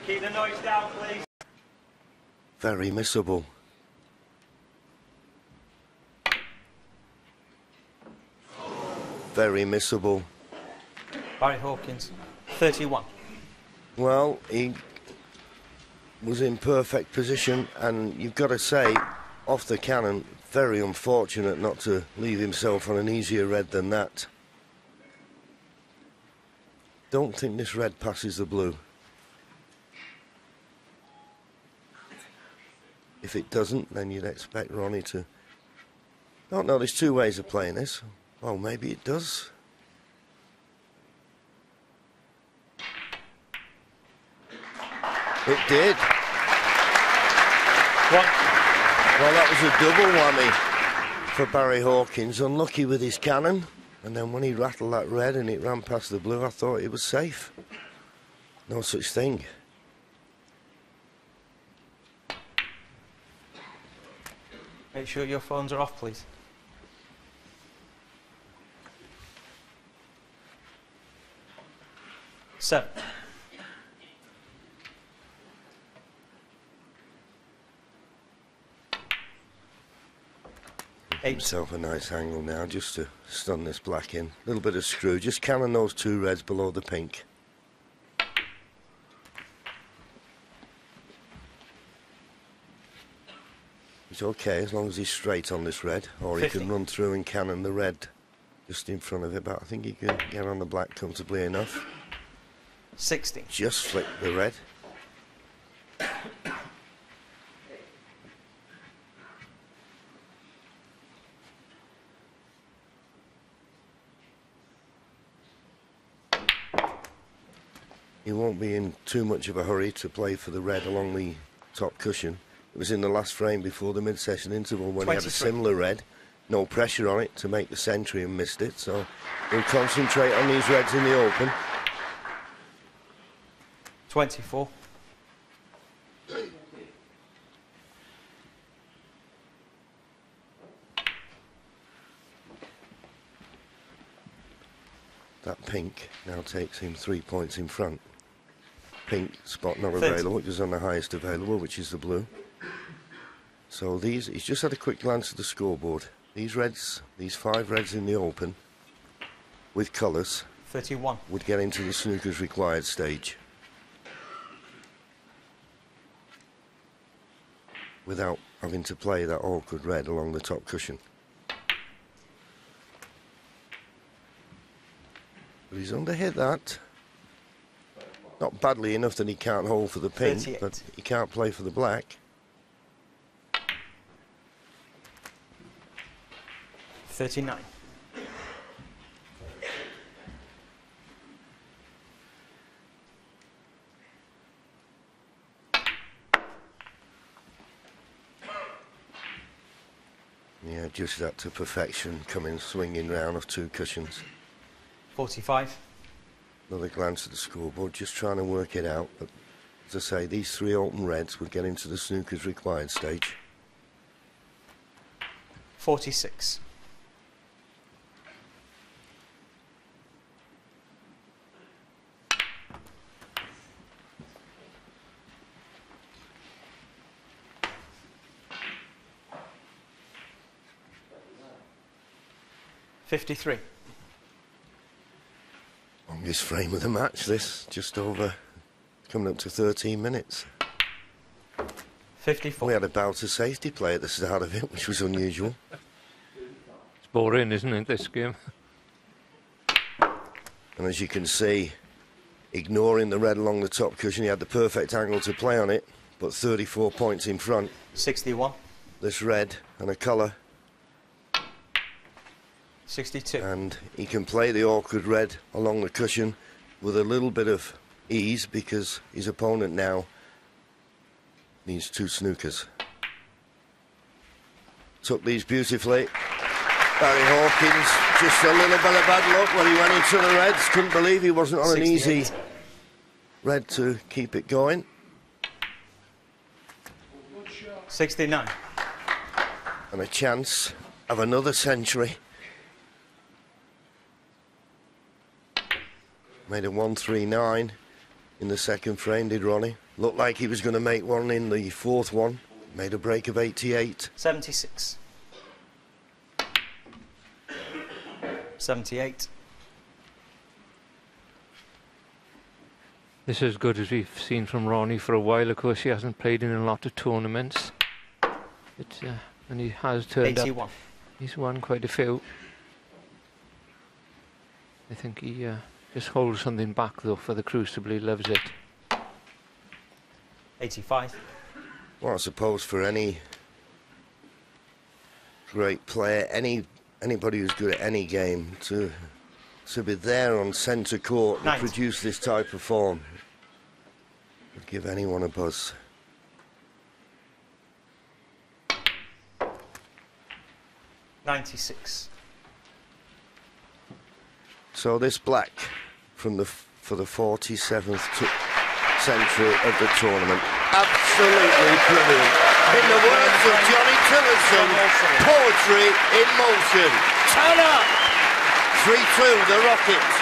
Keep the noise down, please. Very missable. Very missable. Barry Hawkins, 31. Well, he was in perfect position, and you've got to say, off the cannon, very unfortunate not to leave himself on an easier red than that. Don't think this red passes the blue. If it doesn't, then you'd expect Ronnie to... Oh no, there's two ways of playing this. Oh, maybe it does. It did. One. Well, that was a double whammy for Barry Hawkins. Unlucky with his cannon. And then when he rattled that red and it ran past the blue, I thought it was safe. No such thing. Make sure your phones are off, please. Seven. Eight. Himself a nice angle now just to stun this black in. A little bit of screw. Just cannon those two reds below the pink. It's okay as long as he's straight on this red, or 50. he can run through and cannon the red just in front of it, but I think he can get on the black comfortably enough. 60. Just flick the red. He won't be in too much of a hurry to play for the red along the top cushion. It was in the last frame before the mid-session interval when 23. he had a similar red. No pressure on it to make the century and missed it, so he'll concentrate on these reds in the open. 24. That pink now takes him 3 points in front. Pink spot not 30. available, it was on the highest available, which is the blue. So these, he's just had a quick glance at the scoreboard. These reds, these 5 reds in the open, with colours, 31. would get into the snooker's required stage. Without having to play that awkward red along the top cushion. But he's underhit that. Not badly enough that he can't hold for the pink, 38. but he can't play for the black. 39. Yeah, just that to perfection, coming swinging round of 2 cushions. 45. Another glance at the scoreboard, just trying to work it out. But as I say, these 3 open reds would get into the snooker's required stage. 46. $53. Longest frame of the match, this. Just over, coming up to 13 minutes. 54. We had a bout of safety play at the start of it, which was unusual. It's boring, isn't it, this game? And as you can see, ignoring the red along the top cushion, he had the perfect angle to play on it, but 34 points in front. 61. This red and a colour. 62. And he can play the awkward red along the cushion with a little bit of ease because his opponent now needs 2 snookers. Took these beautifully. Barry Hawkins, just a little bit of bad luck when he went into the reds. Couldn't believe he wasn't on an 68. easy red to keep it going. 69. And a chance of another century. Made a 139. in the second frame, did Ronnie. Looked like he was going to make one in the fourth one. Made a break of 88. 76. 78. This is as good as we've seen from Ronnie for a while. Of course, he hasn't played in a lot of tournaments. And he has turned 81. up. He's won quite a few. I think he just holds something back, though, for the Crucible. He loves it. 85. Well, I suppose for any great player, anybody who's good at any game, to be there on centre court and 90. produce this type of form would give anyone a buzz. $96. So this black for the 47th century of the tournament, absolutely brilliant. In the words of Johnny Tillotson, poetry in motion. Turn up! 3-2, the Rockets.